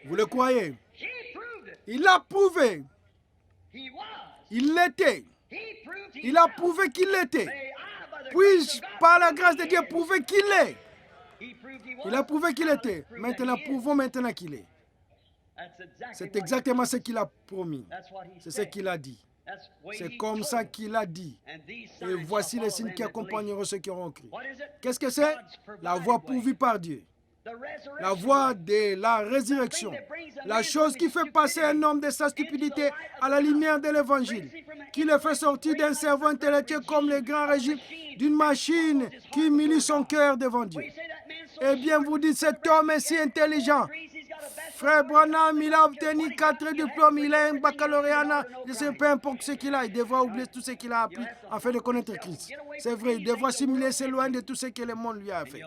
Vous le croyez? Il l'a prouvé. Il l'était. Il a prouvé qu'il l'était. Puis-je, par la grâce de Dieu, prouver qu'il l'est? Il a prouvé qu'il était. Maintenant, prouvons maintenant qu'il est. C'est exactement ce qu'il a promis. C'est ce qu'il a dit. C'est comme ça qu'il a dit. Et voici les signes qui accompagneront ceux qui auront cru. Qu'est-ce que c'est? La voie pourvue par Dieu. La voie de la résurrection. La chose qui fait passer un homme de sa stupidité à la lumière de l'évangile. Qui le fait sortir d'un cerveau intellectuel comme les grands régimes d'une machine qui humilie son cœur devant Dieu. Eh bien, vous dites, cet homme est si intelligent. Frère Branham, il a obtenu 4 diplômes, il a un baccalauréat, je ne sais peu importe ce qu'il a, il devra oublier tout ce qu'il a appris afin de connaître Christ. C'est vrai, il devra s'humilier loin de tout ce que le monde lui a fait.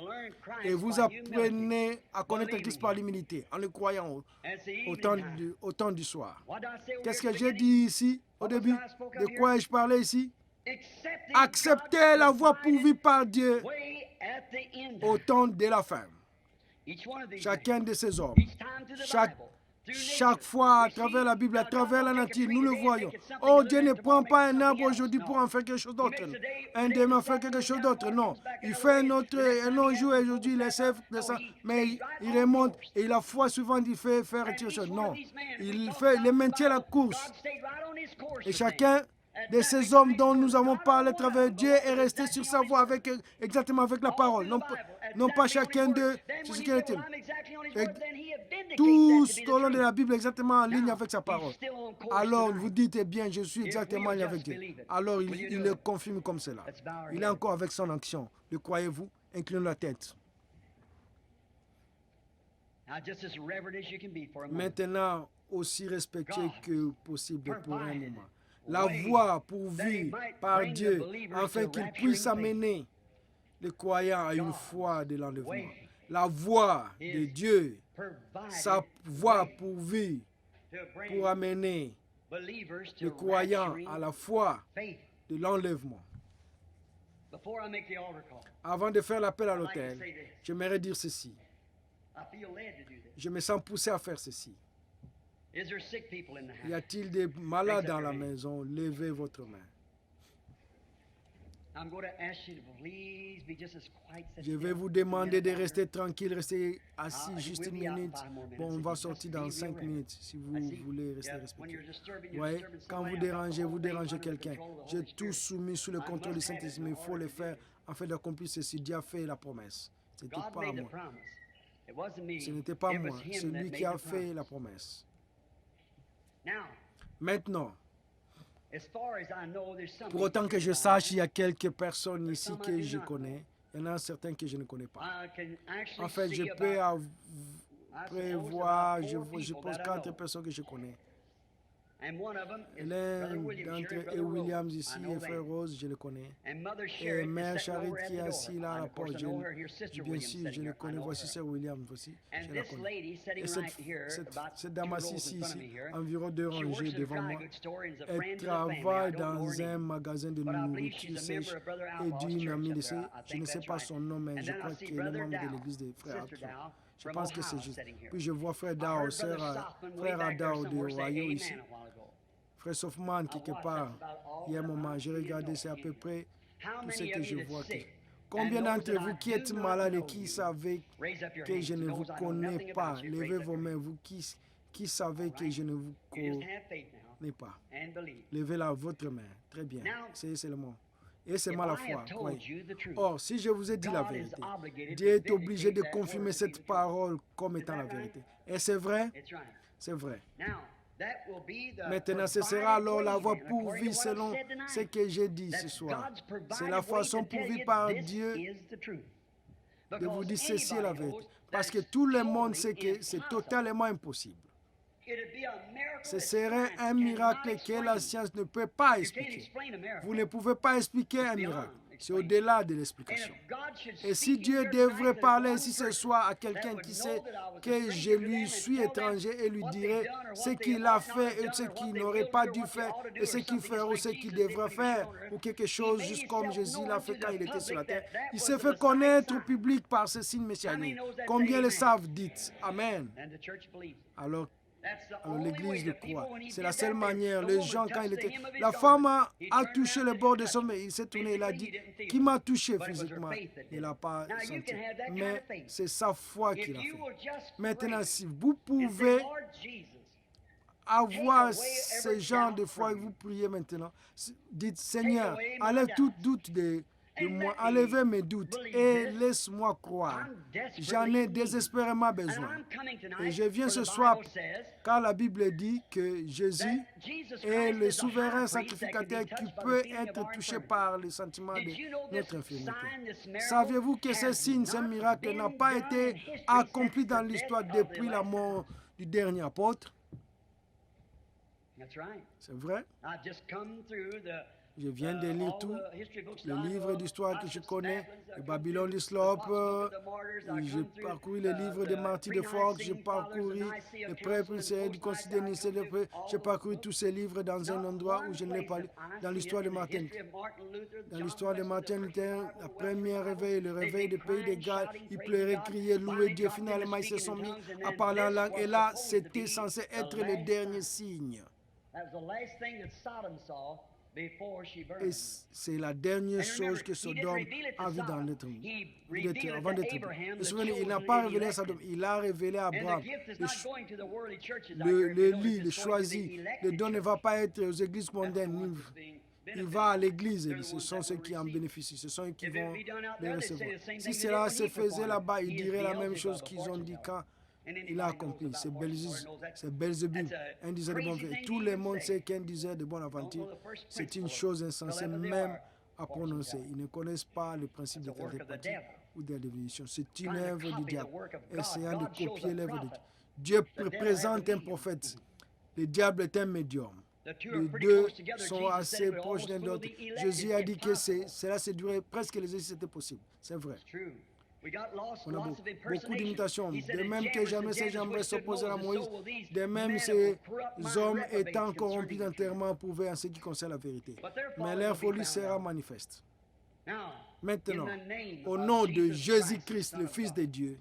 Et vous apprenez à connaître Christ par l'humilité, en le croyant au temps du soir. Qu'est-ce que j'ai dit ici, au début? De quoi ai-je parlé ici? Accepter la voie pourvue par Dieu au temps de la fin. Chacun de ces hommes, chaque fois à travers la Bible, à travers la nature, nous le voyons. Oh, Dieu ne prend pas un arbre aujourd'hui pour en faire quelque chose d'autre. Un demain faire quelque chose d'autre. Non. Il fait un autre jour et aujourd'hui, il essaie de ça. Mais il remonte et la fois suivante, il fait faire quelque chose. Non. Il maintient la course. Et chacun de ces hommes dont nous avons parlé à travers Dieu est resté sur sa voie exactement avec la parole. Non pas chacun d'eux sur ce qu'il était. Tous au long de la Bible exactement en ligne avec sa parole. Alors vous dites, eh bien, je suis exactement en ligne avec Dieu. Alors il le confirme comme cela. Il est encore avec son action. Le croyez-vous? Inclinez la tête. Maintenant, aussi respectueux que possible pour un moment. La voie pourvue par Dieu afin qu'il puisse amener les croyants à une foi de l'enlèvement. La voie de Dieu, sa voie pourvue pour amener les croyants à la foi de l'enlèvement. Avant de faire l'appel à l'autel, j'aimerais dire ceci. Je me sens poussé à faire ceci. Y a-t-il des malades dans la maison? Levez votre main. Je vais vous demander de rester tranquille, rester assis juste une minute. Bon, on va sortir dans 5 minutes si vous voulez rester respectueux. Ouais, quand vous dérangez quelqu'un. J'ai tout soumis sous le contrôle du Saint-Esprit, mais il faut le faire afin d'accomplir ceci. Dieu a fait la promesse. Ce n'était pas moi. Ce n'était pas moi, c'est lui qui a fait la promesse. Maintenant, pour autant que je sache, il y a quelques personnes ici que je connais. Il y en a certains que je ne connais pas. En fait, je peux prévoir, je pose 4 personnes que je connais. L'un d'entre eux, Williams ici, et Frère Rose, je le connais. Et Mère Charit qui est assise là à la porte, bien sûr, je le connais. Voici Sœur Williams aussi, je la connais. Et cette dame assise ici, environ 2 rangées devant moi, elle travaille dans un magasin de nourriture sèche et d'une amie de ses, je ne sais pas son nom, mais je crois qu'elle est membre de l'église des Frères Arthur. Je pense que c'est juste. Puis je vois Frère Dao, Frère Adao de Ohio ici. Frère Softman, quelque part, il y a un moment, j'ai regardé, c'est à peu près tout ce que je vois. Combien d'entre vous qui êtes malades et qui savez que je ne vous connais pas, levez vos mains, vous qui savez que je ne vous connais pas. Levez là votre main. Très bien, c'est seulement. Et c'est mal la foi. Oui. Or, si je vous ai dit la vérité, Dieu est obligé de confirmer cette parole comme étant la vérité. Et c'est vrai? C'est vrai. Maintenant, ce sera alors la voie pourvue selon ce que j'ai dit ce soir. C'est la façon pourvue par Dieu de vous dire ceci est la vérité. Parce que tout le monde sait que c'est totalement impossible. Ce serait un miracle que la science ne peut pas expliquer. Vous ne pouvez pas expliquer un miracle. C'est au-delà de l'explication. Et si Dieu devrait parler ainsi ce soir à quelqu'un qui sait que je lui suis étranger et lui dirait ce qu'il a fait et ce qu'il n'aurait pas dû faire et ce qu'il ferait ou ce qu'il devrait faire ou quelque chose juste comme Jésus l'a fait quand il était sur la terre, il s'est fait connaître au public par ce signe messianique. Combien le savent? Dites Amen. Alors l'Église le croit. C'est la seule manière. Les gens, quand il était... La femme a touché le bord de son main. Il s'est tourné, il a dit, qui m'a touché physiquement? Il n'a pas senti. Mais c'est sa foi qui l'a fait. Maintenant, si vous pouvez avoir ce genre de foi et vous priez maintenant, dites, Seigneur, enlève tout doute de de moi, enlevez mes doutes et laisse-moi croire. J'en ai désespérément besoin. Et je viens ce soir car la Bible dit que Jésus est le souverain sacrificateur qui peut être touché par le sentiment de notre infirmité. Saviez-vous que ce signe, ce miracle n'a pas été accompli dans l'histoire depuis la mort du dernier apôtre? C'est vrai. Je viens de lire tout le livre d'histoire que je connais, le Babylone d'Islop, j'ai parcouru les livres des martyrs de Fox, j'ai parcouru les prêtres du Concile de Nicée, j'ai parcouru tous ces livres dans un endroit où je ne l'ai pas lu, dans l'histoire de Martin Luther. Dans l'histoire de Martin Luther, la première réveil, le réveil des pays de Galles, ils pleuraient, criaient, louaient Dieu, finalement ils se sont mis à parler en langue, et là c'était censé être le dernier signe. Et c'est la dernière chose que Sodome a vue dans l'être avant d'être pris. Souvenez, il n'a pas révélé à Sodome, il a révélé à Abraham. Le lit, le choisi, le don ne va pas être aux églises mondaines. Il va à l'église, ce sont ceux qui en bénéficient, ce sont eux qui vont les recevoir. Si cela se faisait là-bas, ils diraient la même chose qu'ils ont dit quand il a accompli. C'est Belzébub, un diseur de bonne aventure. Tout le monde sait qu'un diseur de bonne aventure, c'est une chose insensée même à prononcer. Ils ne connaissent pas le principe de la répartie ou de la définition. C'est une œuvre du diable, essayant de copier l'œuvre de Dieu. Dieu présente un prophète. Le diable est un médium. Les deux sont assez proches l'un de l'autre. Jésus a dit que cela se durait presque les heures si c'était possible. C'est vrai. On a beaucoup d'imitations. De même que jamais ces gens s'opposaient à Moïse, de même ces hommes étant corrompus d'enterrement pouvaient en ce qui concerne la vérité. Mais leur folie sera manifeste. Maintenant, au nom de Jésus-Christ, le Fils de Dieu,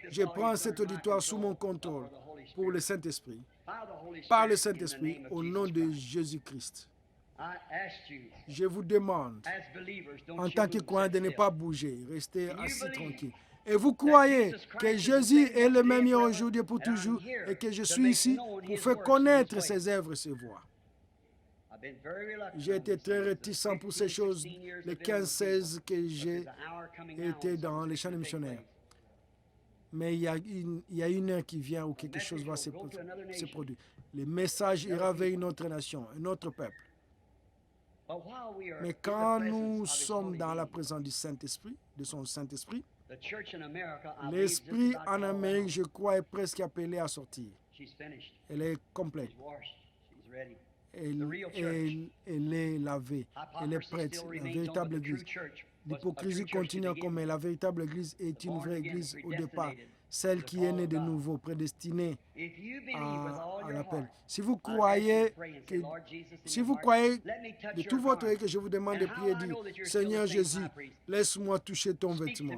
je prends cet auditoire sous mon contrôle pour le Saint-Esprit. Par le Saint-Esprit, au nom de Jésus-Christ. Je vous demande, en tant que croyant, de ne pas bouger, restez assis tranquille. Et vous croyez que Jésus est le même hier, aujourd'hui et pour toujours, et que je suis ici pour faire connaître ses œuvres et ses voies. J'ai été très réticent pour ces choses, les 15-16 que j'ai été dans les champs de missionnaires. Mais il y a une heure qui vient où quelque chose va se produire. Le message ira vers une autre nation, un autre peuple. Mais quand nous sommes dans la présence du Saint-Esprit, de son Saint-Esprit, l'Esprit en Amérique, je crois, est presque appelé à sortir. Elle est complète. Elle est lavée. Elle est prête. La véritable Église. L'hypocrisie continue encore, mais la véritable Église est une vraie Église au départ. Celle qui est née de nouveau, prédestinée à l'appel. Si vous croyez de tout votre cœur que je vous demande de prier, dire, Seigneur Jésus, laisse-moi toucher ton vêtement.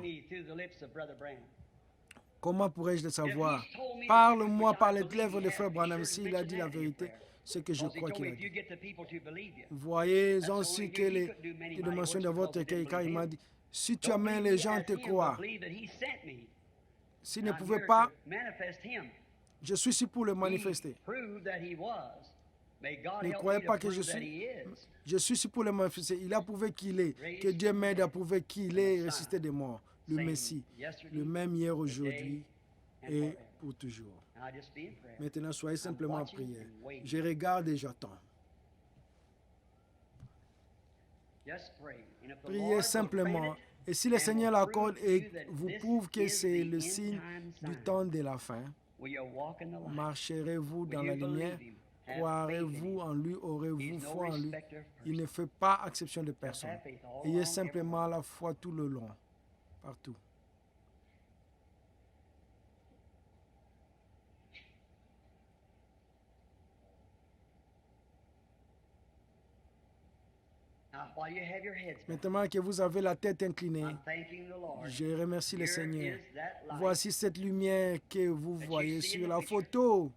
Comment pourrais-je le savoir? Parle-moi par les lèvres de Frère Branham s'il a dit la vérité, ce que je crois qu'il a dit. Voyez ainsi que les dimensions de votre cœur, car il m'a dit, si tu amènes les gens te croire, s'ils ne pouvaient pas, je suis ici pour le manifester. Ne croyez pas que je suis ici pour le manifester. Il a prouvé qu'il est, que Dieu m'aide à prouver qu'il est ressuscité des morts, le Messie, le même hier, aujourd'hui et pour toujours. Maintenant, soyez simplement en prière. Je regarde et j'attends. Priez simplement. Et si le Seigneur l'accorde et vous prouve que c'est le signe du temps de la fin, marcherez-vous dans la lumière? Croirez-vous en lui? Aurez-vous foi en lui? Il ne fait pas exception de personne. Ayez simplement la foi tout le long, partout. Maintenant que vous avez la tête inclinée, je remercie le Seigneur. Voici cette lumière que vous voyez sur la photo.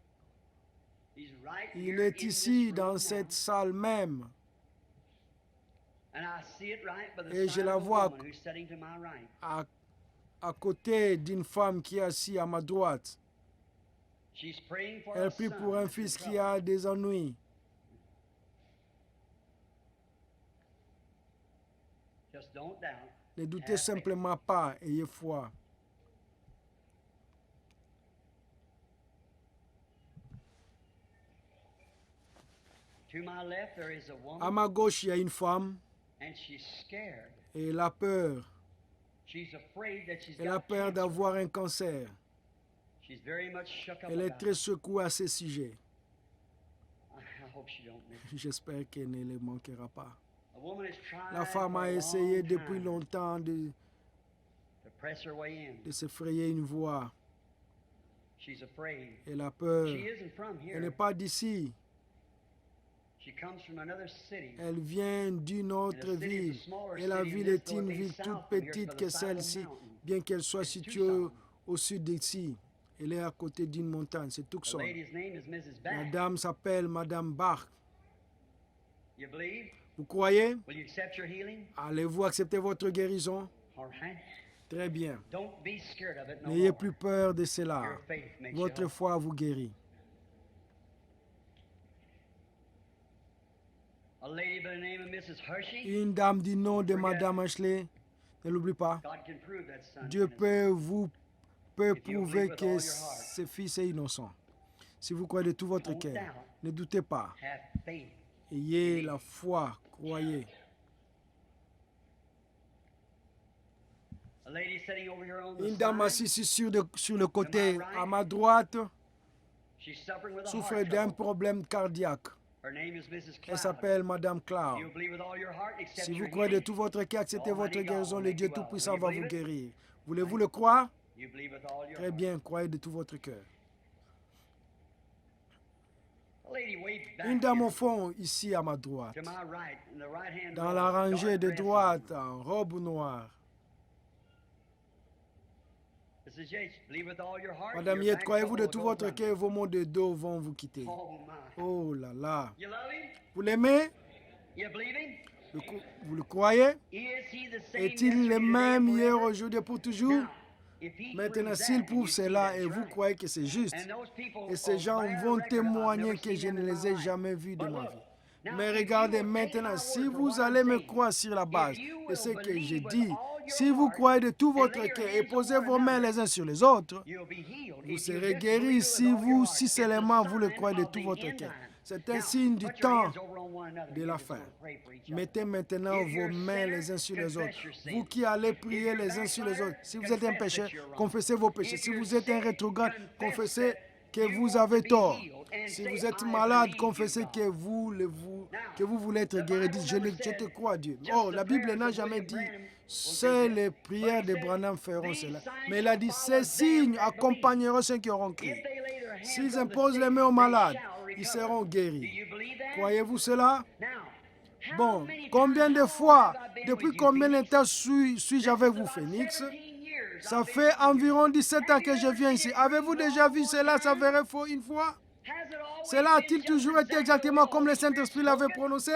Il est ici, dans cette salle même. Et je la vois à côté d'une femme qui est assise à ma droite. Elle prie pour un fils qui a des ennuis. Ne doutez simplement pas, ayez foi. À ma gauche, il y a une femme et elle a peur. Elle a peur d'avoir un cancer. Elle est très secouée à ce sujet. J'espère qu'elle ne le manquera pas. La femme a essayé depuis longtemps de se frayer une voie. Elle a peur. Elle n'est pas d'ici. Elle vient d'une autre ville. Et la ville est une ville toute petite que celle-ci, bien qu'elle soit située au sud d'ici. Elle est à côté d'une montagne, c'est Tucson. La dame s'appelle Madame Bach. Vous croyez? Allez-vous accepter votre guérison? Très bien. N'ayez plus peur de cela. Votre foi vous guérit. Une dame du nom de Madame Ashley, ne l'oublie pas. Dieu peut prouver que ce fils est innocent. Si vous croyez de tout votre cœur, ne doutez pas. Ayez la foi, croyez. Une dame assise sur le côté à ma droite souffre d'un problème cardiaque. Elle s'appelle Madame Cloud. Si vous croyez de tout votre cœur, acceptez votre guérison, le Dieu Tout-Puissant va vous guérir. Voulez-vous le croire? Très bien, croyez de tout votre cœur. Une dame au fond, ici à ma droite, dans la rangée de droite, en robe noire. Madame Yette, croyez-vous de tout votre cœur, vos maux de dos vont vous quitter. Oh là là. Vous l'aimez? Vous le croyez? Est-il le même hier, aujourd'hui, pour toujours? Maintenant, s'il prouve cela et vous croyez que c'est juste, et ces gens vont témoigner que je ne les ai jamais vus de ma vie. Mais regardez maintenant, si vous allez me croire sur la base de ce que j'ai dit, si vous croyez de tout votre cœur et posez vos mains les uns sur les autres, vous serez guéris si seulement vous le croyez de tout votre cœur. C'est un signe du temps de la fin. Mettez maintenant vos mains les uns sur les autres. Vous qui allez prier les uns sur les autres. Si vous êtes un pécheur, confessez vos péchés. Si vous êtes un rétrograde, confessez que vous avez tort. Si vous êtes malade, confessez que vous voulez être guéri. Dites, je te crois, Dieu. Oh, la Bible n'a jamais dit, seules les prières de Branham feront cela. Mais elle a dit, ces signes accompagneront ceux qui auront crié. S'ils imposent les mains aux malades, ils seront guéris. Croyez-vous cela? Bon, combien de fois, depuis combien de temps suis-je avec vous, Phoenix? Ça fait environ 17 ans que je viens ici. Avez-vous déjà vu cela s'avérer faux une fois? Cela a-t-il toujours été exactement comme le Saint-Esprit l'avait prononcé?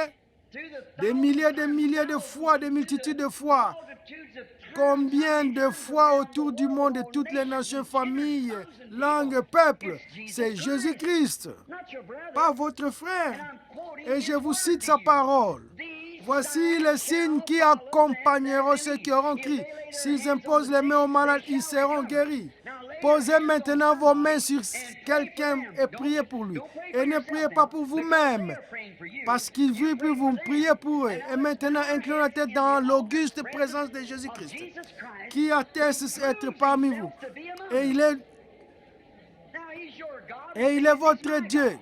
Des milliers de fois, des multitudes de fois. Combien de fois autour du monde, de toutes les nations, familles, langues, peuples? C'est Jésus-Christ, pas votre frère. Et je vous cite sa parole. Voici les signes qui accompagneront ceux qui auront crié. S'ils imposent les mains aux malades, ils seront guéris. Posez maintenant vos mains sur quelqu'un et priez pour lui. Et ne priez pas pour vous-même, parce qu'il veut plus vous prier pour eux. Et maintenant, inclinez la tête dans l'auguste présence de Jésus-Christ, qui atteste être parmi vous. Et il est votre Dieu.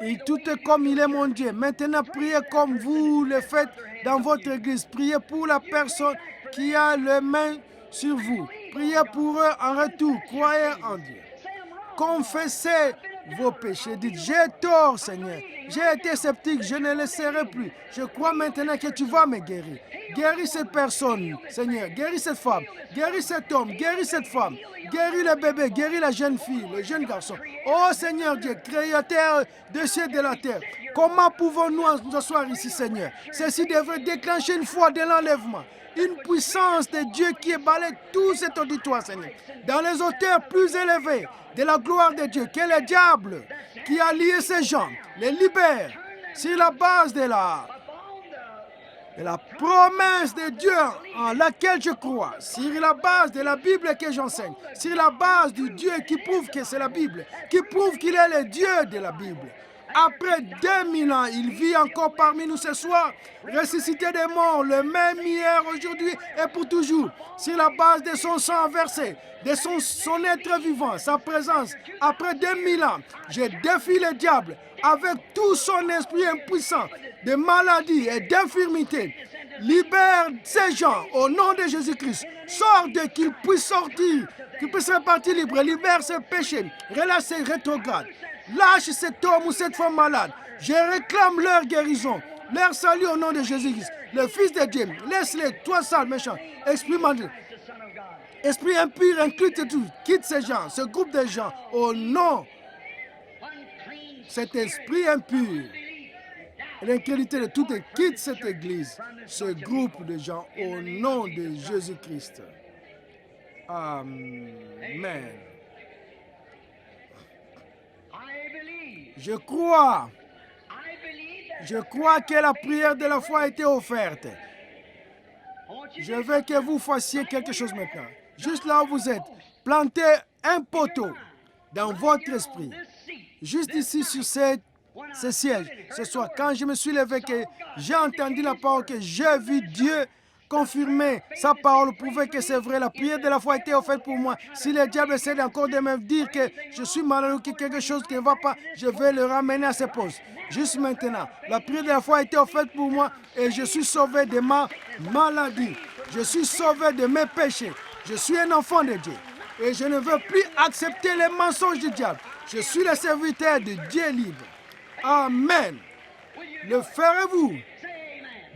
Et tout est comme il est mon Dieu. Maintenant, priez comme vous le faites dans votre église. Priez pour la personne qui a les mains sur vous. Priez pour eux en retour. Croyez en Dieu. Confessez vos péchés. Dites, j'ai tort, Seigneur. J'ai été sceptique, je ne le serai plus. Je crois maintenant que tu vas me guérir. Guéris cette personne, Seigneur. Guéris cette femme. Guéris cet homme. Guéris cette femme. Guéris le bébé. Guéris la jeune fille, le jeune garçon. Oh Seigneur Dieu, créateur des cieux et de la terre. Comment pouvons-nous nous asseoir ici, Seigneur? Ceci devrait déclencher une foi de l'enlèvement. Une puissance de Dieu qui balaye tout cet auditoire, Seigneur. Dans les hauteurs plus élevées de la gloire de Dieu, que le diable qui a lié ces gens les libère sur la base de de la promesse de Dieu en laquelle je crois, sur la base de la Bible que j'enseigne, sur la base du Dieu qui prouve que c'est la Bible, qui prouve qu'il est le Dieu de la Bible. Après 2000 ans, il vit encore parmi nous ce soir, ressuscité des morts, le même hier, aujourd'hui et pour toujours, sur la base de son sang versé, de son être vivant, sa présence. Après 2000 ans, je défie le diable avec tout son esprit impuissant de maladie et d'infirmité. Libère ces gens au nom de Jésus-Christ. Sors de qu'ils puissent sortir, qu'ils puissent repartir libres. Libère ces péchés, relâche ces rétrogrades. Lâche cet homme ou cette femme malade. Je réclame leur guérison, leur salut au nom de Jésus-Christ. Le Fils de Dieu, laisse-les, toi sale méchant, esprit maudit, esprit impur, inclus tout, quitte ces gens, ce groupe de gens, au nom, cet esprit impur, l'incrédulité de tout, quitte cette église, ce groupe de gens, au nom de Jésus-Christ. Amen. Je crois que la prière de la foi a été offerte. Je veux que vous fassiez quelque chose maintenant. Juste là où vous êtes, plantez un poteau dans votre esprit. Juste ici sur ce siège. Ce soir, quand je me suis levé, que j'ai entendu la parole, que j'ai vu Dieu confirmer sa parole, prouver que c'est vrai. La prière de la foi a été offerte pour moi. Si le diable essaie encore de me dire que je suis malade ou que quelque chose qui ne va pas, je vais le ramener à ses postes. Juste maintenant, la prière de la foi a été offerte pour moi et je suis sauvé de ma maladie. Je suis sauvé de mes péchés. Je suis un enfant de Dieu. Et je ne veux plus accepter les mensonges du diable. Je suis le serviteur de Dieu libre. Amen. Le ferez-vous?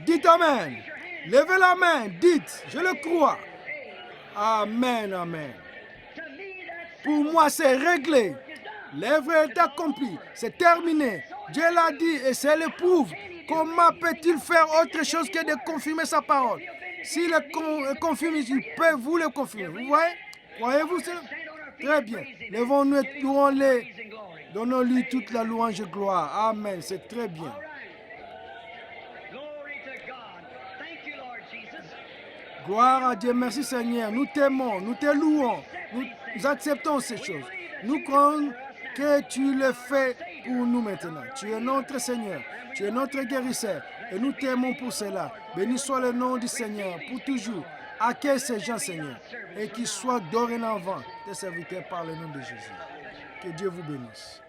Dites Amen. Levez la main, dites, je le crois. Amen, amen. Pour moi, c'est réglé. L'œuvre est accomplie, c'est terminé. Dieu l'a dit et c'est le prouve. Comment peut-il faire autre chose que de confirmer sa parole? S'il le confirme, il peut vous le confirmer. Vous voyez? Croyez-vous cela? Très bien. Levons-nous et louons-les. Donnons-lui toute la louange et gloire. Amen. C'est très bien. Gloire à Dieu. Merci Seigneur. Nous t'aimons, nous te louons. Nous acceptons ces choses. Nous croyons que tu le fais pour nous maintenant. Tu es notre Seigneur. Tu es notre guérisseur. Et nous t'aimons pour cela. Béni soit le nom du Seigneur pour toujours. Accueille ces gens, Seigneur. Et qu'ils soient dorénavant tes serviteurs par le nom de Jésus. Que Dieu vous bénisse.